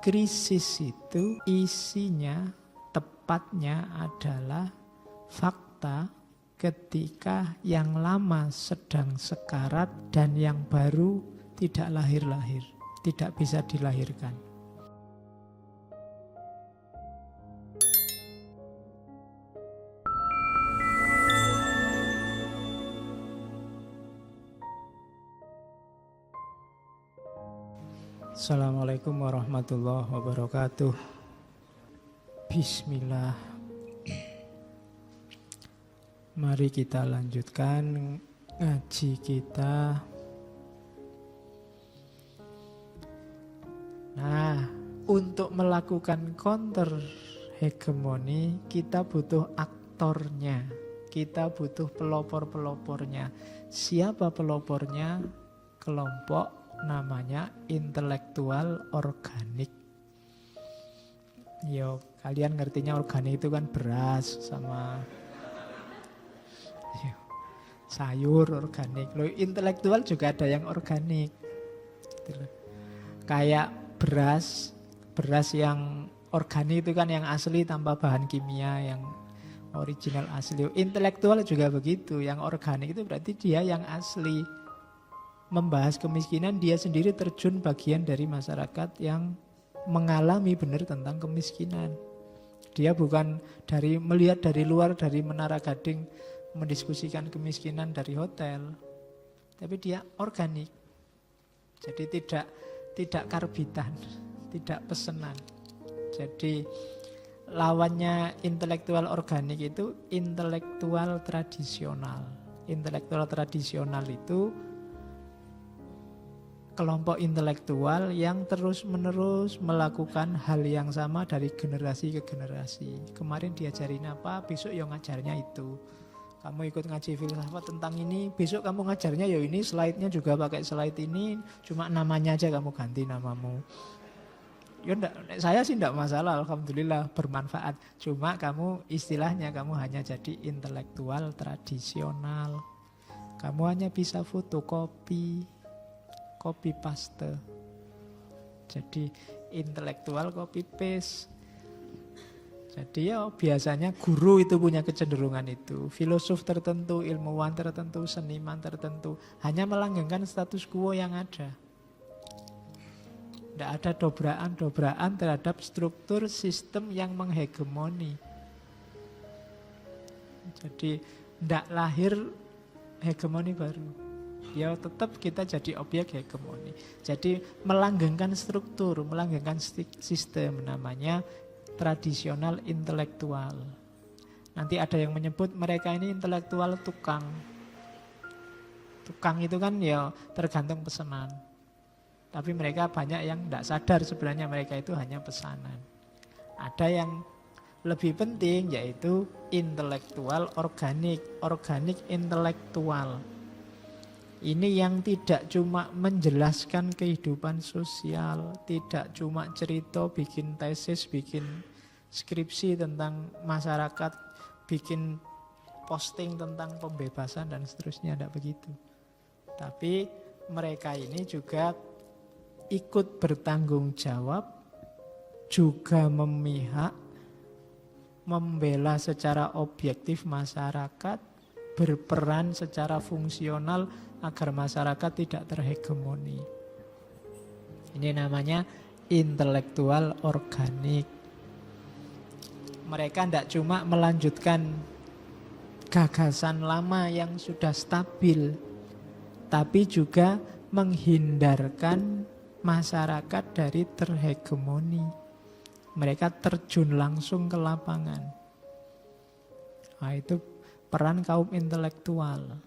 krisis itu isinya, tepatnya adalah fakta ketika yang lama sedang sekarat dan yang baru tidak lahir-lahir, tidak bisa dilahirkan. Assalamualaikum warahmatullahi wabarakatuh. Bismillah. Mari kita lanjutkan ngaji kita. Nah, untuk melakukan counter hegemoni kita butuh aktornya. Kita butuh pelopor-pelopornya. Siapa pelopornya? Kelompok namanya intelektual organik. Yo, kalian ngertinya organik itu kan beras sama sayur organik. Loh, intelektual juga ada yang organik. Kayak beras yang organik itu kan yang asli tanpa bahan kimia, yang original asli. Intelektual juga begitu, yang organik itu berarti dia yang asli. Membahas kemiskinan, dia sendiri terjun bagian dari masyarakat yang mengalami benar tentang kemiskinan. Dia bukan melihat dari luar, dari Menara Gading mendiskusikan kemiskinan dari hotel, tapi dia organik. Jadi tidak karbitan, tidak pesenan. Jadi lawannya intelektual organik itu intelektual tradisional. Intelektual tradisional itu kelompok intelektual yang terus-menerus melakukan hal yang sama dari generasi ke generasi. Kemarin diajarin apa, besok ya ngajarnya itu. Kamu ikut ngaji filsafat tentang ini, besok kamu ngajarnya ya ini, slide-nya juga pakai slide ini, cuma namanya aja kamu ganti namamu. Ya enggak, saya sih enggak masalah, alhamdulillah bermanfaat. Cuma kamu istilahnya kamu hanya jadi intelektual tradisional. Kamu hanya bisa fotokopi, copy paste. Jadi intelektual copy paste. Jadi ya biasanya guru itu punya kecenderungan itu. Filosof tertentu, ilmuwan tertentu, seniman tertentu hanya melanggengkan status quo yang ada. Tidak ada dobrakan terhadap struktur sistem yang menghegemoni. Jadi tidak lahir hegemoni baru. Ya tetap kita jadi objek hegemoni. Jadi melanggengkan struktur, melanggengkan sistem, namanya tradisional intelektual. Nanti ada yang menyebut mereka ini intelektual tukang. Tukang itu kan ya tergantung pesanan. Tapi mereka banyak yang tidak sadar sebenarnya mereka itu hanya pesanan. Ada yang lebih penting yaitu intelektual organik, organik intelektual. Ini yang tidak cuma menjelaskan kehidupan sosial, tidak cuma cerita, bikin tesis, bikin skripsi tentang masyarakat, bikin posting tentang pembebasan dan seterusnya, tidak begitu. Tapi mereka ini juga ikut bertanggung jawab, juga memihak, membela secara objektif masyarakat, berperan secara fungsional agar masyarakat tidak terhegemoni. Ini namanya intelektual organik. Mereka tidak cuma melanjutkan gagasan lama yang sudah stabil, tapi juga menghindarkan masyarakat dari terhegemoni. Mereka terjun langsung ke lapangan. Nah, itu peran kaum intelektual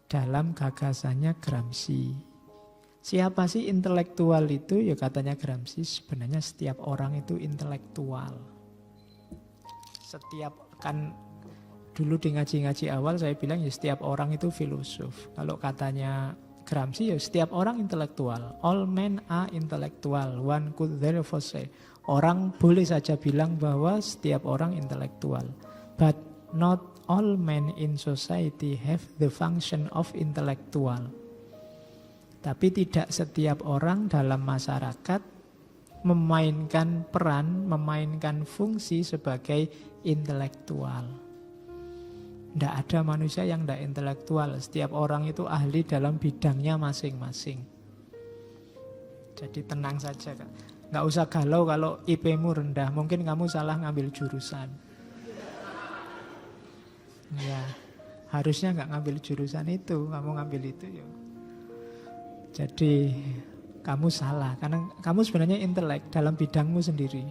dalam gagasannya Gramsci. Siapa sih intelektual itu? Ya katanya Gramsci, sebenarnya setiap orang itu intelektual. Setiap, kan dulu di ngaji-ngaji awal saya bilang ya setiap orang itu filosof. Kalau katanya Gramsci ya setiap orang intelektual. All men are intellectual. One could therefore say. Orang boleh saja bilang bahwa setiap orang intelektual. But not all men in society have the function of intellectual. Tapi tidak setiap orang dalam masyarakat memainkan peran, memainkan fungsi sebagai intelektual. Tidak ada manusia yang tidak intelektual. Setiap orang itu ahli dalam bidangnya masing-masing. Jadi tenang saja, Kak. Nggak usah galau kalau IP-mu rendah. Mungkin kamu salah ngambil jurusan. Ya, harusnya nggak ngambil jurusan itu. Kamu ngambil itu ya. Jadi kamu salah. Karena kamu sebenarnya intelek dalam bidangmu sendiri.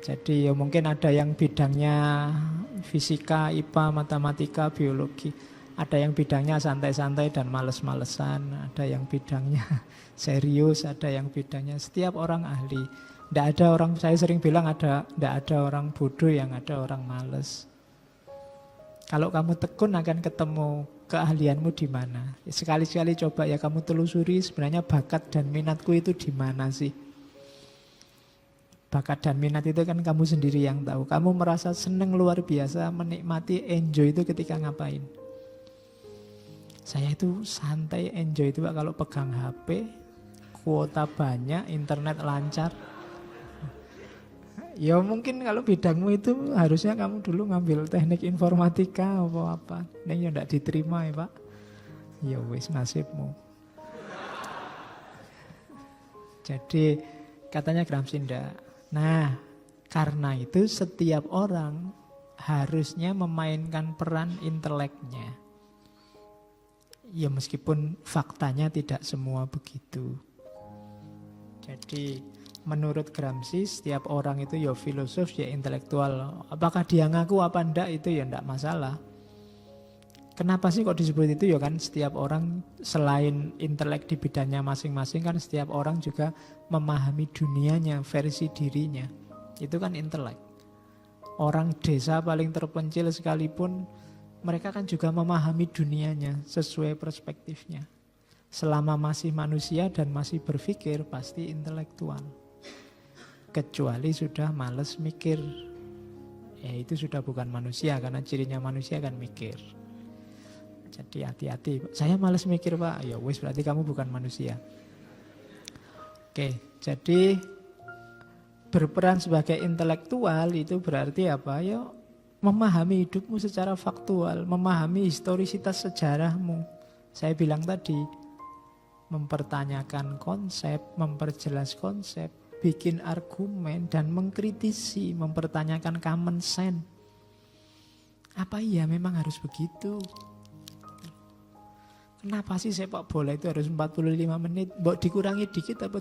Jadi ya mungkin ada yang bidangnya fisika, IPA, matematika, biologi. Ada yang bidangnya santai-santai dan males-malesan. Ada yang bidangnya serius, ada yang bidangnya. Setiap orang ahli. Tidak ada orang, saya sering bilang tidak ada orang bodoh yang ada orang males. Kalau kamu tekun akan ketemu keahlianmu di mana. Sekali-sekali coba ya kamu telusuri sebenarnya bakat dan minatku itu di mana sih. Bakat dan minat itu kan kamu sendiri yang tahu. Kamu merasa senang luar biasa, menikmati, enjoy itu ketika ngapain. Saya itu santai, enjoy itu Pak kalau pegang HP, kuota banyak, internet lancar. Ya mungkin kalau bidangmu itu harusnya kamu dulu ngambil teknik informatika atau apa. Ini ya tidak diterima ya Pak. Ya wis nasibmu. Jadi katanya Gramsci ndak. Nah karena itu setiap orang harusnya memainkan peran inteleknya. Ya meskipun faktanya tidak semua begitu. Jadi menurut Gramsci setiap orang itu ya filosof, ya intelektual. Apakah dia ngaku apa enggak itu ya enggak masalah. Kenapa sih kok disebut itu ya kan setiap orang selain intelek di bidangnya masing-masing kan setiap orang juga memahami dunianya, versi dirinya. Itu kan intelek. Orang desa paling terpencil sekalipun mereka kan juga memahami dunianya sesuai perspektifnya. Selama masih manusia dan masih berpikir pasti intelektual. Kecuali sudah males mikir. Ya itu sudah bukan manusia karena cirinya manusia kan mikir. Jadi hati-hati. Saya males mikir Pak. Ya wis berarti kamu bukan manusia. Oke, jadi berperan sebagai intelektual itu berarti apa? Ya memahami hidupmu secara faktual, memahami historisitas sejarahmu. Saya bilang tadi, mempertanyakan konsep, memperjelas konsep, bikin argumen dan mengkritisi, mempertanyakan common sense. Apa iya memang harus begitu? Kenapa sih sepak bola itu harus 45 menit? Mbok dikurangi dikit apa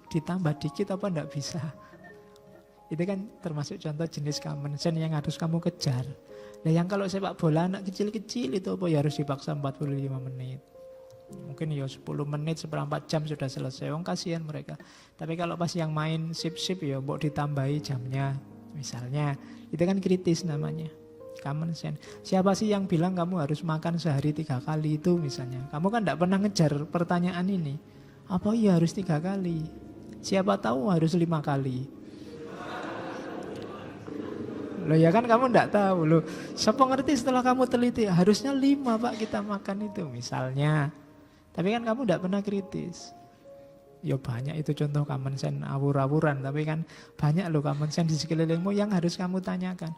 ditambah dikit apa enggak bisa? Itu kan termasuk contoh jenis common sense yang harus kamu kejar. Nah yang kalau sepak bola anak kecil-kecil itu apa ya harus dipaksa 45 menit. Mungkin ya 10 menit, seperempat jam sudah selesai. Kasihan mereka. Tapi kalau pas yang main sip-sip ya mbok ditambahi jamnya. Misalnya, itu kan kritis namanya. Common sense. Siapa sih yang bilang kamu harus makan sehari 3 kali itu misalnya. Kamu kan tidak pernah ngejar pertanyaan ini. Apa iya harus 3 kali? Siapa tahu harus 5 kali. Loh ya kan kamu tidak tahu. Loh, siapa ngerti setelah kamu teliti harusnya 5 Pak kita makan itu misalnya. Tapi kan kamu tidak pernah kritis. Ya banyak itu contoh common sense awur-awuran. Tapi kan banyak loh common sense di sekelilingmu yang harus kamu tanyakan.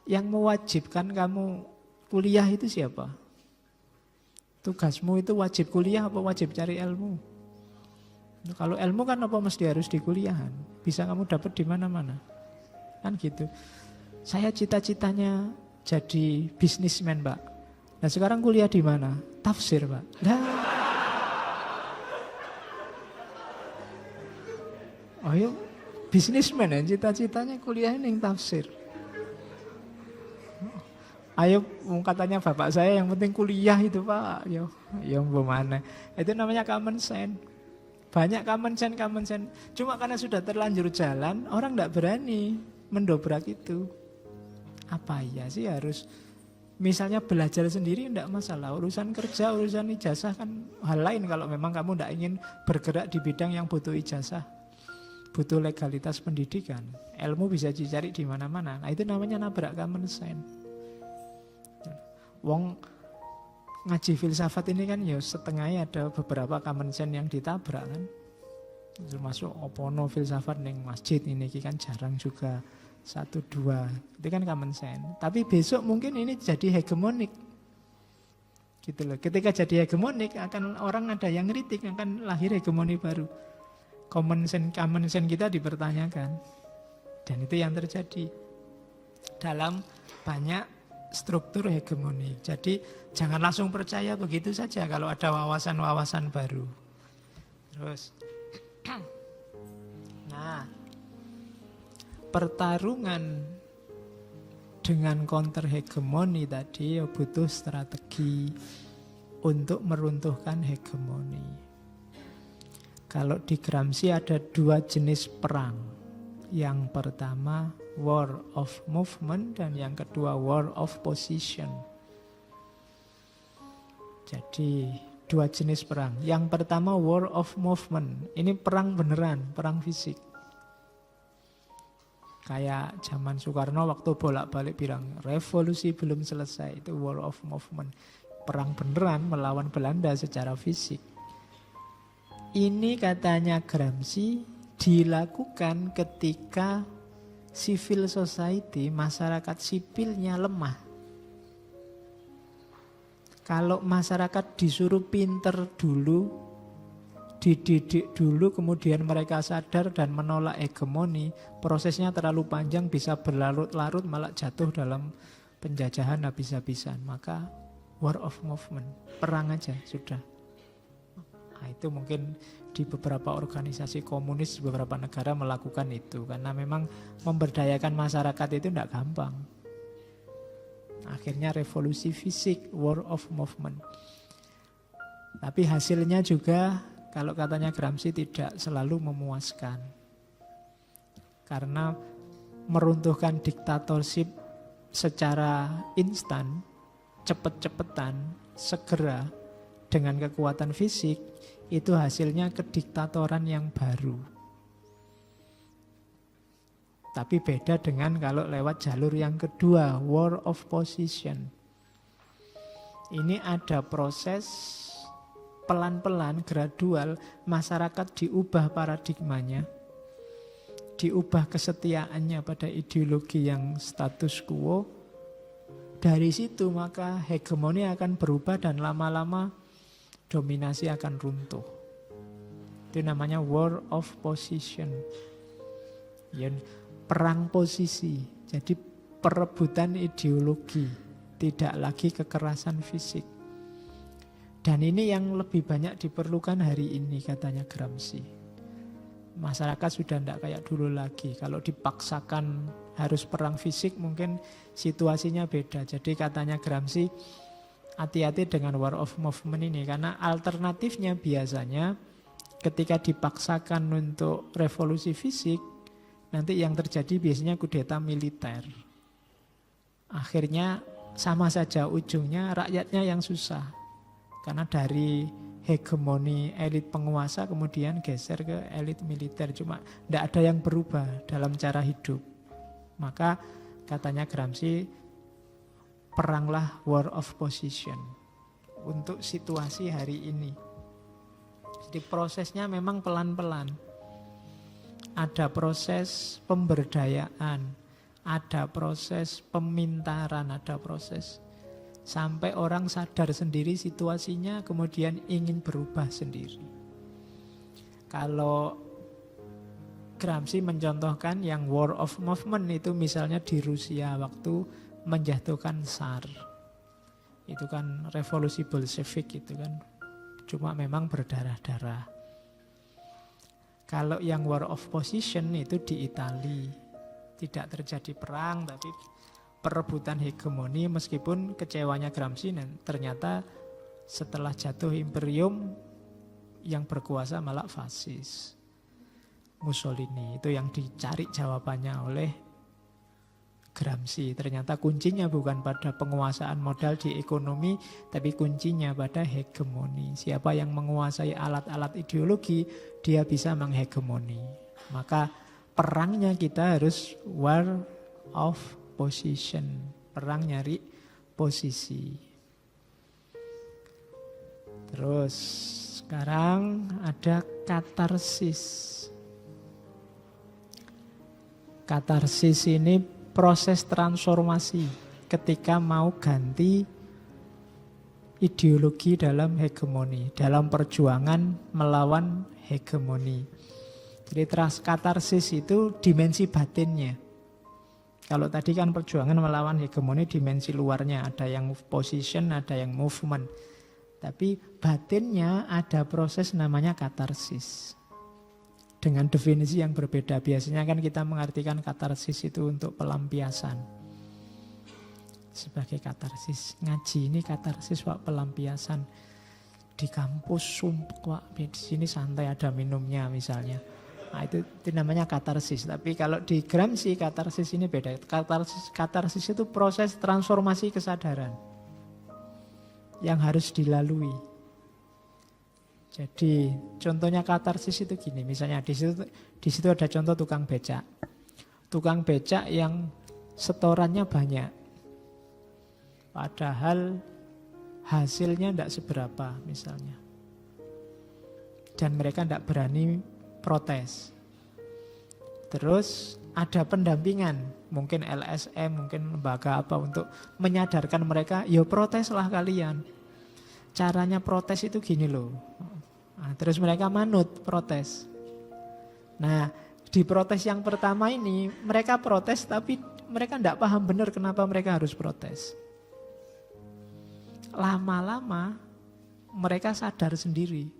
Yang mewajibkan kamu kuliah itu siapa? Tugasmu itu wajib kuliah apa wajib cari ilmu? Kalau ilmu kan apa mesti harus di kuliahan? Bisa kamu dapat di mana-mana. Kan gitu. Saya cita-citanya jadi bisnismen, Pak. Nah sekarang kuliah di mana? Tafsir, Pak. Nah. Oh yuk, bisnismen ya cita-citanya kuliah yang tafsir. Ayo katanya bapak saya yang penting kuliah itu Pak. Yo bagaimana? Itu namanya common sense. Banyak common sense. Cuma karena sudah terlanjur jalan, orang tidak berani mendobrak itu. Apa iya sih harus misalnya belajar sendiri tidak masalah. Urusan kerja, urusan ijazah kan hal lain kalau memang kamu tidak ingin bergerak di bidang yang butuh ijazah. Butuh legalitas pendidikan. Ilmu bisa dicari di mana-mana. Nah itu namanya nabrak common sense. Wong ngaji filsafat ini kan ya setengahnya ada beberapa common sense yang ditabrak kan. Termasuk opono filsafat ning masjid ini kan jarang juga 1-2. Itu kan common sense. Tapi besok mungkin ini jadi hegemonik. Gitu loh. Ketika jadi hegemonik akan orang ada yang kritik, akan lahir hegemoni baru. Common sense kita dipertanyakan. Dan itu yang terjadi dalam banyak struktur hegemoni. Jadi jangan langsung percaya begitu saja kalau ada wawasan-wawasan baru. Terus, nah, pertarungan dengan counter hegemoni tadi ya butuh strategi untuk meruntuhkan hegemoni. Kalau di Gramsci ada 2 jenis perang. Yang pertama war of movement dan yang kedua war of position. Jadi 2 jenis perang. Yang pertama war of movement. Ini perang beneran, perang fisik. Kayak zaman Soekarno waktu bolak-balik bilang revolusi belum selesai, itu war of movement. Perang beneran melawan Belanda secara fisik. Ini katanya Gramsci dilakukan ketika civil society, masyarakat sipilnya lemah. Kalau masyarakat disuruh pinter dulu, dididik dulu, kemudian mereka sadar dan menolak hegemoni, prosesnya terlalu panjang, bisa berlarut-larut, malah jatuh dalam penjajahan habis-habisan. Maka war of movement, perang aja sudah. Nah, itu mungkin di beberapa organisasi komunis, beberapa negara melakukan itu. Karena memang memberdayakan masyarakat itu tidak gampang. Akhirnya revolusi fisik, war of movement. Tapi hasilnya juga, kalau katanya Gramsci, tidak selalu memuaskan. Karena meruntuhkan diktatorship secara instan, cepet-cepetan, segera, dengan kekuatan fisik, itu hasilnya kediktatoran yang baru. Tapi beda dengan kalau lewat jalur yang kedua, war of position. Ini ada proses pelan-pelan, gradual, masyarakat diubah paradigmanya, diubah kesetiaannya pada ideologi yang status quo. Dari situ maka hegemoni akan berubah dan lama-lama dominasi akan runtuh. Itu namanya war of position. Ya, perang posisi. Jadi perebutan ideologi, tidak lagi kekerasan fisik. Dan ini yang lebih banyak diperlukan hari ini katanya Gramsci. Masyarakat sudah tidak kayak dulu lagi. Kalau dipaksakan harus perang fisik mungkin situasinya beda. Jadi katanya Gramsci, hati-hati dengan war of movement ini, karena alternatifnya biasanya ketika dipaksakan untuk revolusi fisik, nanti yang terjadi biasanya kudeta militer. Akhirnya sama saja ujungnya rakyatnya yang susah. Karena dari hegemoni elit penguasa kemudian geser ke elit militer. Cuma tidak ada yang berubah dalam cara hidup. Maka katanya Gramsci, peranglah war of position untuk situasi hari ini. Jadi prosesnya memang pelan-pelan. Ada proses pemberdayaan, ada proses pemintaran, ada proses sampai orang sadar sendiri situasinya, kemudian ingin berubah sendiri. Kalau Gramsci mencontohkan yang war of movement itu misalnya di Rusia waktu menjatuhkan Tsar. Itu kan revolusi Bolshevik itu kan. Cuma memang berdarah-darah. Kalau yang war of position itu di Italia. Tidak terjadi perang tapi perebutan hegemoni, meskipun kecewanya Gramsci ternyata setelah jatuh imperium yang berkuasa malah fasis. Mussolini itu yang dicari jawabannya oleh Gramsci. Ternyata kuncinya bukan pada penguasaan modal di ekonomi, tapi kuncinya pada hegemoni. Siapa yang menguasai alat-alat ideologi, dia bisa menghegemoni. Maka perangnya kita harus war of position. Perang nyari posisi. Terus sekarang ada katarsis. Katarsis ini proses transformasi ketika mau ganti ideologi dalam hegemoni, dalam perjuangan melawan hegemoni. Jadi katarsis itu dimensi batinnya. Kalau tadi kan perjuangan melawan hegemoni dimensi luarnya, ada yang position, ada yang movement. Tapi batinnya ada proses namanya katarsis. Dengan definisi yang berbeda. Biasanya kan kita mengartikan katarsis itu untuk pelampiasan. Sebagai katarsis. Ngaji ini katarsis Pak, pelampiasan. Di kampus sumpek Pak, di sini santai ada minumnya misalnya. Nah, itu namanya katarsis. Tapi kalau di Gramsci katarsis ini beda. Katarsis itu proses transformasi kesadaran yang harus dilalui. Jadi contohnya katarsis itu gini, misalnya di situ ada contoh tukang becak. Tukang becak yang setorannya banyak. Padahal hasilnya tidak seberapa misalnya. Dan mereka tidak berani protes. Terus ada pendampingan, mungkin LSM, mungkin lembaga apa untuk menyadarkan mereka, ya proteslah kalian. Caranya protes itu gini loh. Nah, terus mereka manut protes. Nah, di protes yang pertama ini mereka protes tapi mereka tidak paham benar kenapa mereka harus protes. Lama-lama mereka sadar sendiri.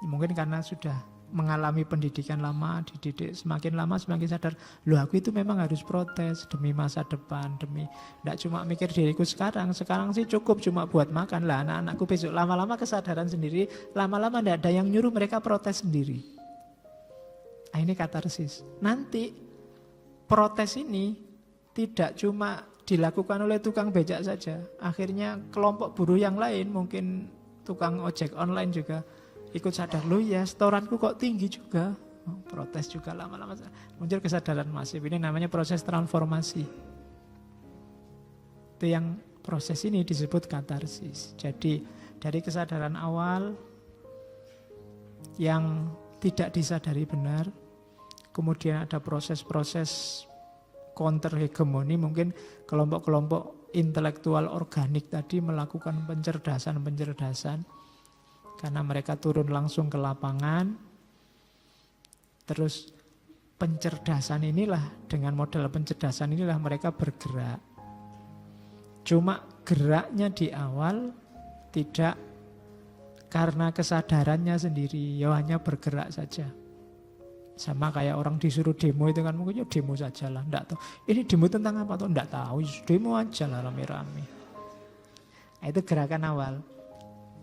Mungkin karena sudah mengalami pendidikan lama, dididik semakin lama semakin sadar, loh aku itu memang harus protes demi masa depan, demi tidak cuma mikir diriku sekarang sih cukup cuma buat makan lah anak-anakku besok. Lama-lama kesadaran sendiri, lama-lama tidak ada yang nyuruh mereka protes sendiri. Nah, ini katarsis. Nanti protes ini tidak cuma dilakukan oleh tukang becak saja, akhirnya kelompok buruh yang lain, mungkin tukang ojek online juga ikut sadar, loh ya setoranku kok tinggi juga. Protes juga lama-lama muncul kesadaran masif. Ini namanya proses transformasi. Itu yang proses ini disebut katarsis. Jadi dari kesadaran awal yang tidak disadari benar, kemudian ada proses-proses counter hegemoni, mungkin kelompok-kelompok intelektual organik tadi melakukan pencerdasan karena mereka turun langsung ke lapangan. Terus pencerdasan inilah, dengan modal pencerdasan inilah mereka bergerak. Cuma geraknya di awal tidak karena kesadarannya sendiri, ya hanya bergerak saja. Sama kayak orang disuruh demo itu kan, mungkin ya demo saja lah, enggak tahu. Ini demo tentang apa tuh? Enggak tahu, demo aja lah rame-rame. Nah, itu gerakan awal.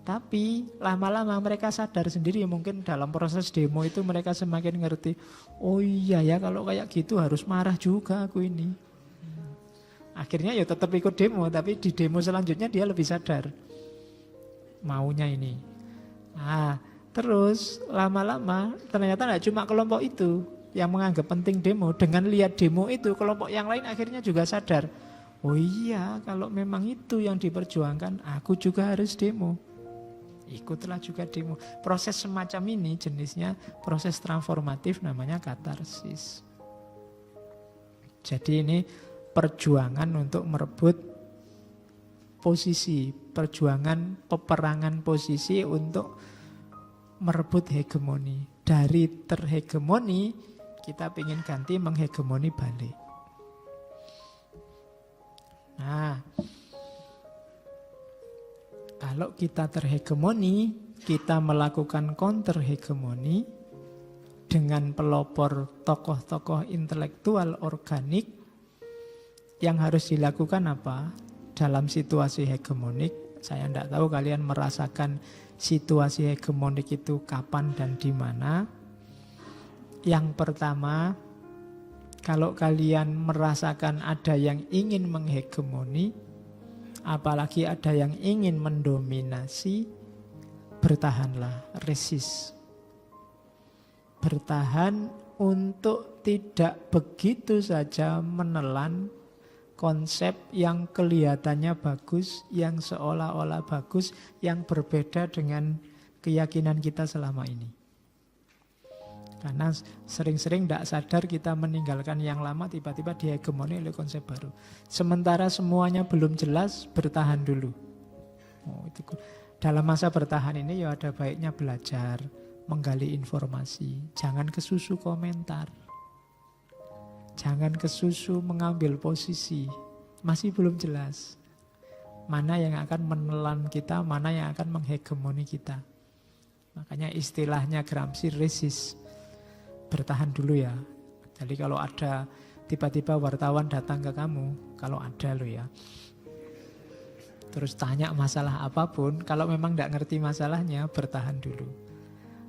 Tapi lama-lama mereka sadar sendiri, mungkin dalam proses demo itu mereka semakin ngerti, oh iya ya kalau kayak gitu harus marah juga aku ini. Akhirnya ya tetap ikut demo, tapi di demo selanjutnya dia lebih sadar maunya ini. Nah, terus lama-lama ternyata tidak cuma kelompok itu yang menganggap penting demo. Dengan lihat demo itu, kelompok yang lain akhirnya juga sadar, oh iya kalau memang itu yang diperjuangkan, aku juga harus demo. Ikutlah juga demo. Proses semacam ini jenisnya proses transformatif, namanya katarsis. Jadi ini perjuangan untuk merebut posisi, perjuangan peperangan posisi untuk merebut hegemoni. Dari terhegemoni kita ingin ganti menghegemoni balik. Nah, kalau kita terhegemoni, kita melakukan counter hegemoni dengan pelopor tokoh-tokoh intelektual organik. Yang harus dilakukan apa? Dalam situasi hegemonik, saya tidak tahu kalian merasakan situasi hegemonik itu kapan dan di mana. Yang pertama, kalau kalian merasakan ada yang ingin menghegemoni, apalagi ada yang ingin mendominasi, bertahanlah, resist. Bertahan untuk tidak begitu saja menelan konsep yang kelihatannya bagus, yang seolah-olah bagus, yang berbeda dengan keyakinan kita selama ini. Karena sering-sering tidak sadar kita meninggalkan yang lama, tiba-tiba dihegemoni oleh konsep baru. Sementara semuanya belum jelas, bertahan dulu. Dalam masa bertahan ini ya ada baiknya belajar, menggali informasi. Jangan kesusu komentar. Jangan kesusu mengambil posisi. Masih belum jelas. Mana yang akan menelan kita, mana yang akan menghegemoni kita. Makanya istilahnya Gramsci resist. Bertahan dulu ya. Jadi kalau ada tiba-tiba wartawan datang ke kamu, kalau ada lo ya, terus tanya masalah apapun, kalau memang tidak ngerti masalahnya, bertahan dulu.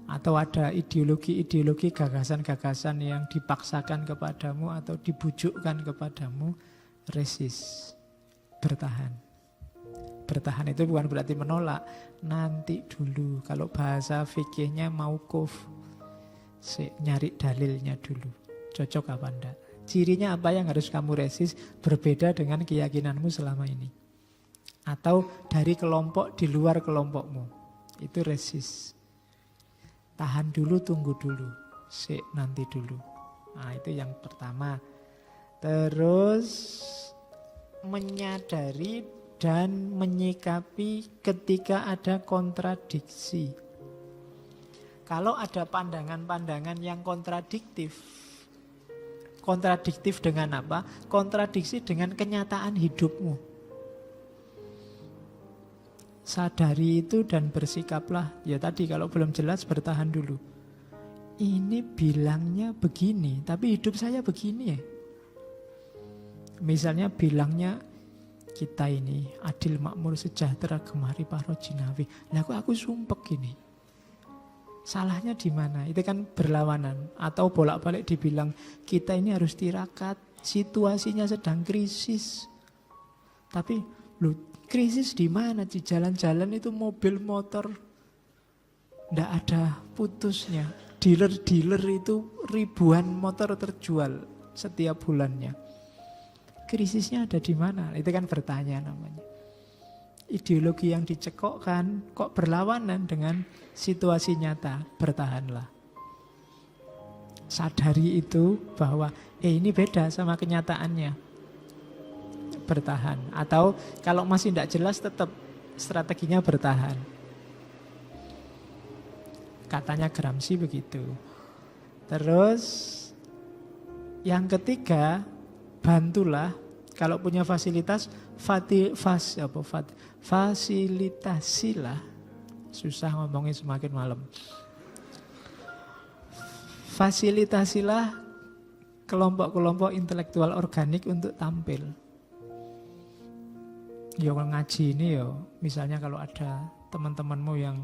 Atau ada ideologi-ideologi, gagasan-gagasan yang dipaksakan kepadamu atau dibujukkan kepadamu, resist, bertahan. Bertahan itu bukan berarti menolak, nanti dulu. Kalau bahasa fikihnya mauquf, nyari dalilnya dulu, cocok apa enggak. Cirinya apa yang harus kamu resist, berbeda dengan keyakinanmu selama ini. Atau dari kelompok di luar kelompokmu, itu resist. Tahan dulu, tunggu dulu, nanti dulu. Nah itu yang pertama. Terus menyadari dan menyikapi ketika ada kontradiksi. Kalau ada pandangan-pandangan yang kontradiktif. Kontradiktif dengan apa? Kontradiksi dengan kenyataan hidupmu. Sadari itu dan bersikaplah. Ya tadi kalau belum jelas bertahan dulu. Ini bilangnya begini, tapi hidup saya begini ya. Misalnya bilangnya kita ini adil makmur sejahtera gemari paro jinawi. Lah kok aku sumpek gini. Salahnya di mana? Itu kan berlawanan. Atau bolak-balik dibilang kita ini harus tirakat, situasinya sedang krisis. Tapi krisis di mana? Di jalan-jalan itu mobil motor ndak ada putusnya. Dealer-dealer itu ribuan motor terjual setiap bulannya. Krisisnya ada di mana? Itu kan bertanya namanya. Ideologi yang dicekokkan kok berlawanan dengan situasi nyata, bertahanlah. Sadari itu bahwa ini beda sama kenyataannya. Bertahan. Atau kalau masih tidak jelas tetap strateginya bertahan. Katanya Gramsci begitu. Terus yang ketiga, bantulah kalau punya fasilitas, fasilitasilah. Susah ngomongnya semakin malam. Fasilitasilah kelompok-kelompok intelektual organik untuk tampil. Ya ngaji ini ya, misalnya kalau ada teman-temanmu yang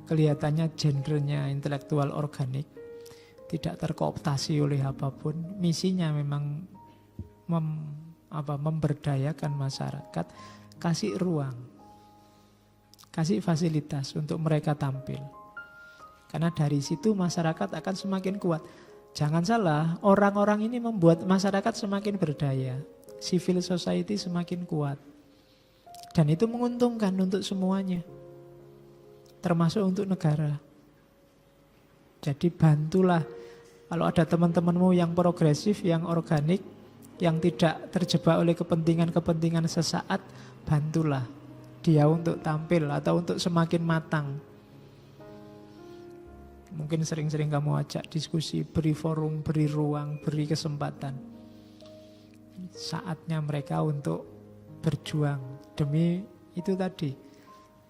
kelihatannya genrenya intelektual organik, tidak terkooptasi oleh apapun, misinya memang memberdayakan masyarakat, kasih ruang, kasih fasilitas untuk mereka tampil. Karena dari situ masyarakat akan semakin kuat. Jangan salah, orang-orang ini membuat masyarakat semakin berdaya, civil society semakin kuat. Dan itu menguntungkan untuk semuanya, termasuk untuk negara. Jadi bantulah, kalau ada teman-temanmu yang progresif, yang organik, yang tidak terjebak oleh kepentingan-kepentingan sesaat, bantulah dia untuk tampil atau untuk semakin matang. Mungkin sering-sering kamu ajak diskusi, beri forum, beri ruang, beri kesempatan. Saatnya mereka untuk berjuang demi itu tadi,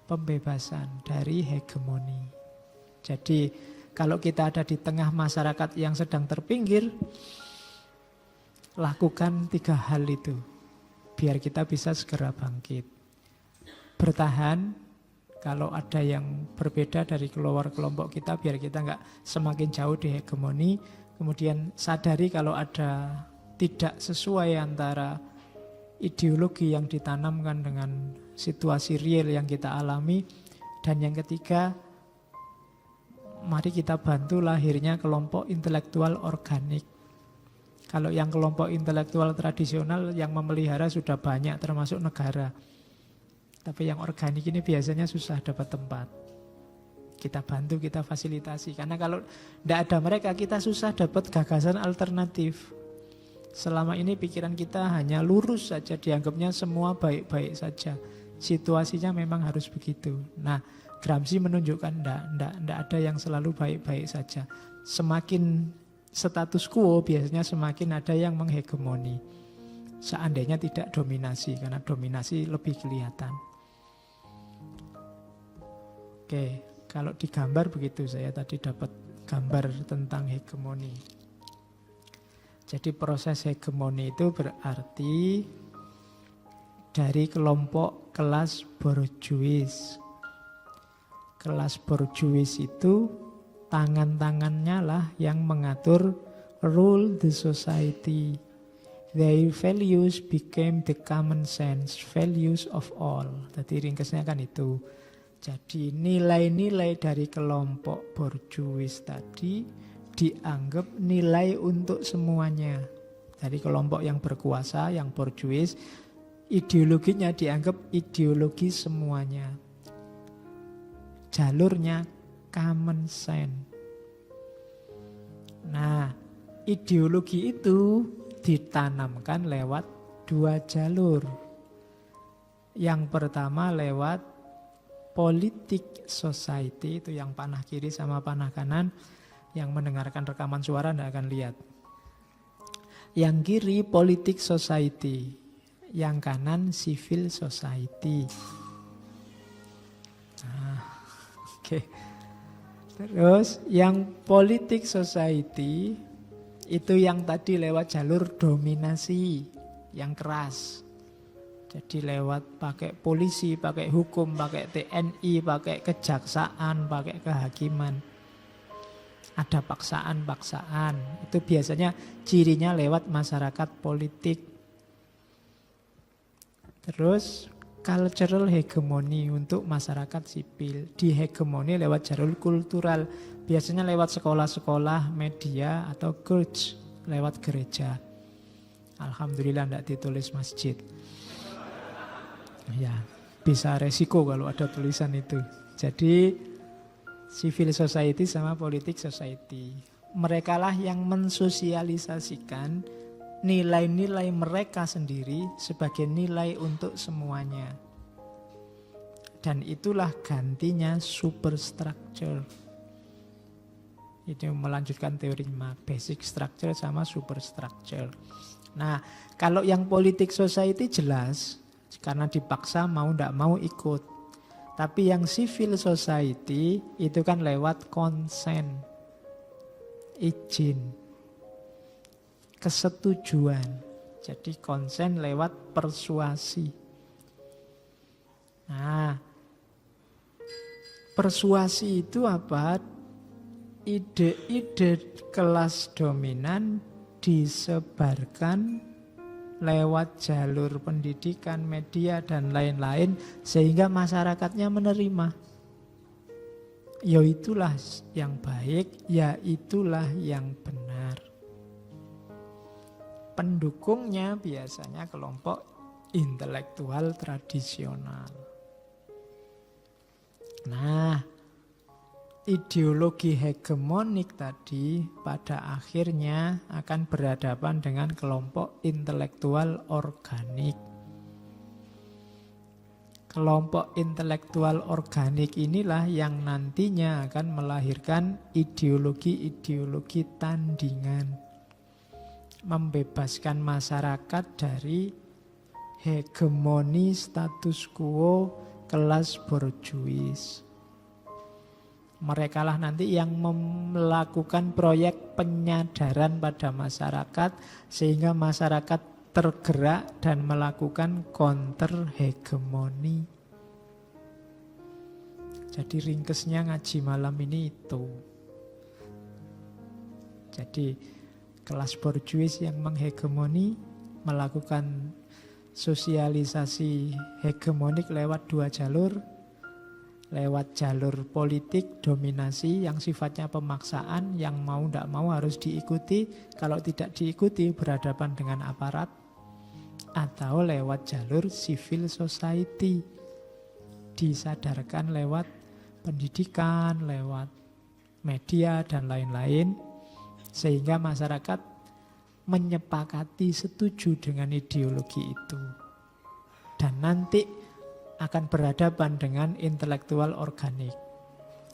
pembebasan dari hegemoni. Jadi kalau kita ada di tengah masyarakat yang sedang terpinggir, lakukan 3 hal itu biar kita bisa segera bangkit. Bertahan kalau ada yang berbeda dari keluar kelompok kita, biar kita nggak semakin jauh di hegemoni. Kemudian sadari kalau ada tidak sesuai antara ideologi yang ditanamkan dengan situasi real yang kita alami. Dan yang ketiga, mari kita bantu lahirnya kelompok intelektual organik. Kalau yang kelompok intelektual tradisional yang memelihara sudah banyak termasuk negara. Tapi yang organik ini biasanya susah dapat tempat. Kita bantu, kita fasilitasi. Karena kalau tidak ada mereka, kita susah dapat gagasan alternatif. Selama ini pikiran kita hanya lurus saja, dianggapnya semua baik-baik saja. Situasinya memang harus begitu. Nah, Gramsci menunjukkan tidak ada yang selalu baik-baik saja. Semakin status quo biasanya semakin ada yang menghegemoni. Seandainya tidak dominasi, karena dominasi lebih kelihatan. Oke, kalau digambar begitu, saya tadi dapat gambar tentang hegemoni. Jadi proses hegemoni itu berarti dari kelompok kelas borjuis. Kelas borjuis itu tangan-tangannya lah yang mengatur rule the society. Their values became the common sense values of all. Tadi ringkasnya kan itu. Jadi nilai-nilai dari kelompok borjuis tadi dianggap nilai untuk semuanya. Dari kelompok yang berkuasa, yang borjuis, ideologinya dianggap ideologi semuanya. Jalurnya common sense. Nah, ideologi itu ditanamkan lewat dua jalur. Yang pertama lewat politik society, itu yang panah kiri sama panah kanan. Yang mendengarkan rekaman suara tidak akan lihat. Yang kiri politik society, yang kanan civil society. Nah, oke. Terus yang politik society itu yang tadi lewat jalur dominasi yang keras. Jadi lewat pakai polisi, pakai hukum, pakai TNI, pakai kejaksaan, pakai kehakiman. Ada paksaan-paksaan. Itu biasanya cirinya lewat masyarakat politik. Terus cultural hegemoni untuk masyarakat sipil. Dihegemoni lewat jalur kultural. Biasanya lewat sekolah-sekolah, media, atau church, lewat gereja. Alhamdulillah tidak ditulis masjid. Ya, bisa resiko kalau ada tulisan itu. Jadi civil society sama politik society. Mereka lah yang mensosialisasikan nilai-nilai mereka sendiri sebagai nilai untuk semuanya. Dan itulah gantinya superstructure. Ini melanjutkan teori basic structure sama superstructure. Nah, kalau yang politik society jelas, karena dipaksa mau tidak mau ikut. Tapi yang civil society itu kan lewat consent, izin, kesetujuan. Jadi consent lewat persuasi. Nah, persuasi itu apa? Ide-ide kelas dominan disebarkan lewat jalur pendidikan, media, dan lain-lain sehingga masyarakatnya menerima. Ya itulah yang baik, ya itulah yang benar. Pendukungnya biasanya kelompok intelektual tradisional. Nah, ideologi hegemonik tadi pada akhirnya akan berhadapan dengan kelompok intelektual organik. Kelompok intelektual organik inilah yang nantinya akan melahirkan ideologi-ideologi tandingan. Membebaskan masyarakat dari hegemoni status quo kelas borjuis. Mereka lah nanti yang melakukan proyek penyadaran pada masyarakat sehingga masyarakat tergerak dan melakukan counter hegemoni. Jadi ringkesnya ngaji malam ini itu. Jadi kelas borjuis yang menghegemoni melakukan sosialisasi hegemonik lewat dua jalur. lewat jalur politik, dominasi yang sifatnya pemaksaan, yang mau tidak mau harus diikuti, kalau tidak diikuti berhadapan dengan aparat, atau lewat jalur civil society, disadarkan lewat pendidikan, lewat media dan lain-lain, sehingga masyarakat menyepakati setuju dengan ideologi itu. Dan nanti akan berhadapan dengan intelektual organik.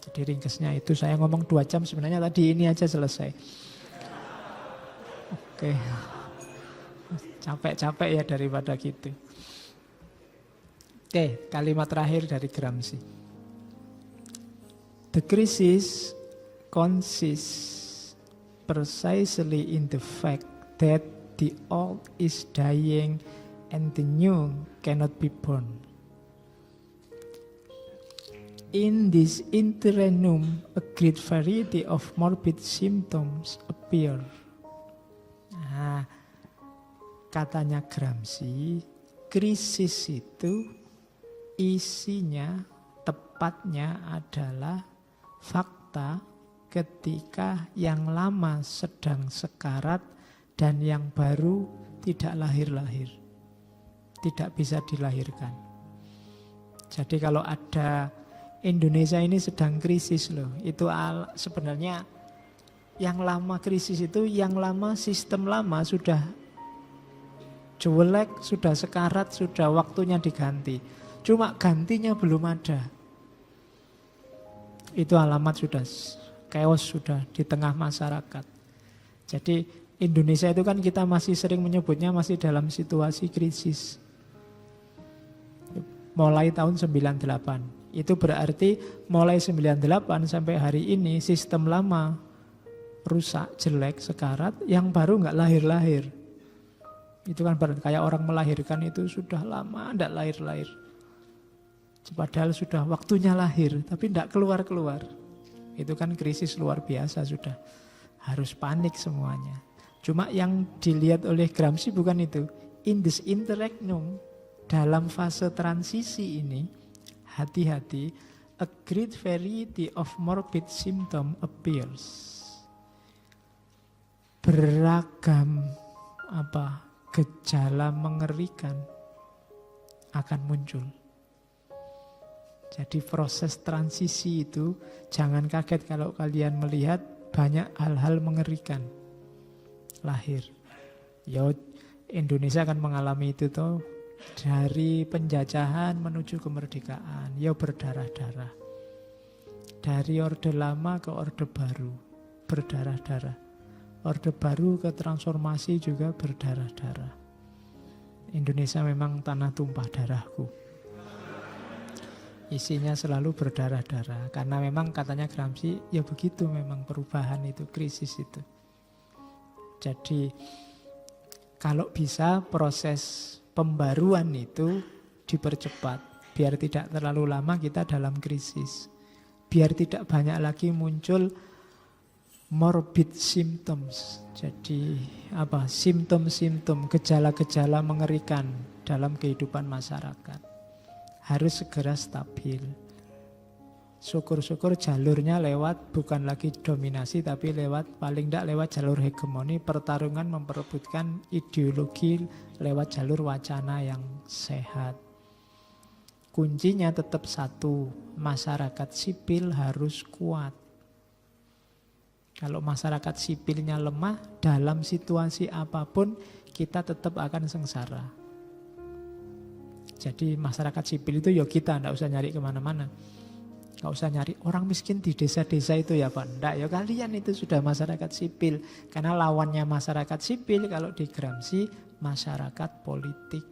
Jadi ringkesnya itu, saya ngomong 2 jam, sebenarnya tadi ini aja selesai. Oke. Capek-capek ya daripada gitu. Oke, kalimat terakhir dari Gramsci. The crisis consists precisely in the fact that the old is dying and the new cannot be born. In this interregnum, a great variety of morbid symptoms appear. Nah, katanya Gramsci, krisis itu isinya, tepatnya adalah fakta ketika yang lama sedang sekarat dan yang baru tidak lahir-lahir, tidak bisa dilahirkan. Jadi kalau ada Indonesia ini sedang krisis loh. Itu sebenarnya yang lama krisis itu, yang lama sistem lama sudah jelek, sudah sekarat, sudah waktunya diganti. Cuma gantinya belum ada. Itu alamat sudah chaos sudah di tengah masyarakat. Jadi Indonesia itu kan kita masih sering menyebutnya masih dalam situasi krisis. Mulai tahun 98. Itu berarti mulai 98 sampai hari ini sistem lama rusak, jelek, sekarat, yang baru nggak lahir-lahir. Itu kan berarti kayak orang melahirkan itu sudah lama nggak lahir-lahir. Padahal sudah waktunya lahir, tapi nggak keluar-keluar. Itu kan krisis luar biasa sudah. Harus panik semuanya. Cuma yang dilihat oleh Gramsci bukan itu. In this interregnum, dalam fase transisi ini, hati-hati, a great variety of morbid symptom appears. Beragam gejala mengerikan akan muncul. Jadi proses transisi itu jangan kaget kalau kalian melihat banyak hal-hal mengerikan lahir. Ya, Indonesia akan mengalami itu toh. Dari penjajahan menuju kemerdekaan, ya berdarah-darah. Dari Orde Lama ke Orde Baru, berdarah-darah. Orde Baru ke transformasi juga berdarah-darah. Indonesia memang tanah tumpah darahku. Isinya selalu berdarah-darah. Karena memang katanya Gramsci, ya begitu memang perubahan itu, krisis itu. Jadi kalau bisa proses pembaruan itu dipercepat, biar tidak terlalu lama kita dalam krisis, biar tidak banyak lagi muncul morbid symptoms. Jadi simptom-simptom, gejala-gejala mengerikan dalam kehidupan masyarakat harus segera stabil. Syukur-syukur jalurnya lewat bukan lagi dominasi, tapi paling tidak lewat jalur hegemoni, pertarungan memperebutkan ideologi lewat jalur wacana yang sehat. Kuncinya tetap satu, masyarakat sipil harus kuat. Kalau masyarakat sipilnya lemah, dalam situasi apapun kita tetap akan sengsara. Jadi masyarakat sipil itu ya kita, tidak usah nyari kemana-mana. Gak usah nyari orang miskin di desa-desa itu ya Pak. Enggak, ya kalian itu sudah masyarakat sipil. Karena lawannya masyarakat sipil kalau di Gramsci, masyarakat politik.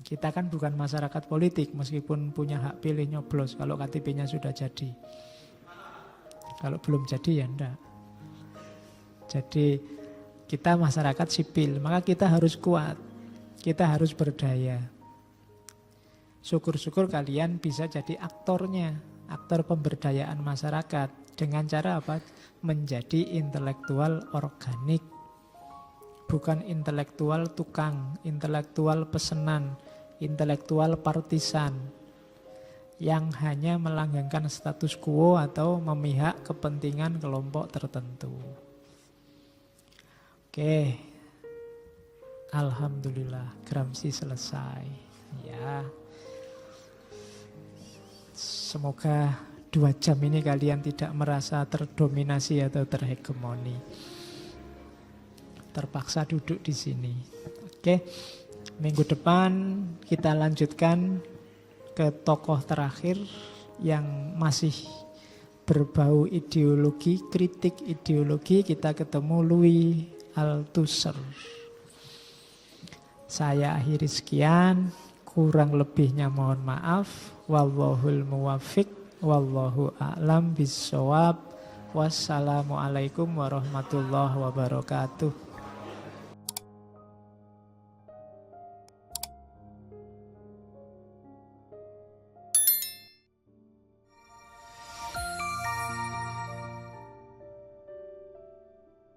Kita kan bukan masyarakat politik meskipun punya hak pilih nyoblos kalau KTP-nya sudah jadi. Kalau belum jadi ya enggak. Jadi kita masyarakat sipil, maka kita harus kuat. Kita harus berdaya. Syukur-syukur kalian bisa jadi aktornya, aktor pemberdayaan masyarakat. Dengan cara apa? Menjadi intelektual organik. Bukan intelektual tukang, intelektual pesenan, intelektual partisan. yang hanya melanggengkan status quo atau memihak kepentingan kelompok tertentu. Oke, alhamdulillah Gramsci selesai. Ya, semoga 2 jam ini kalian tidak merasa terdominasi atau terhegemoni. Terpaksa duduk di sini. Oke, minggu depan kita lanjutkan ke tokoh terakhir yang masih berbau ideologi, kritik ideologi. Kita ketemu Louis Althusser. Saya akhiri sekian, kurang lebihnya mohon maaf. Wallahul muwaffiq, wallahu a'lam bissawab. Wassalamualaikum warahmatullahi wabarakatuh.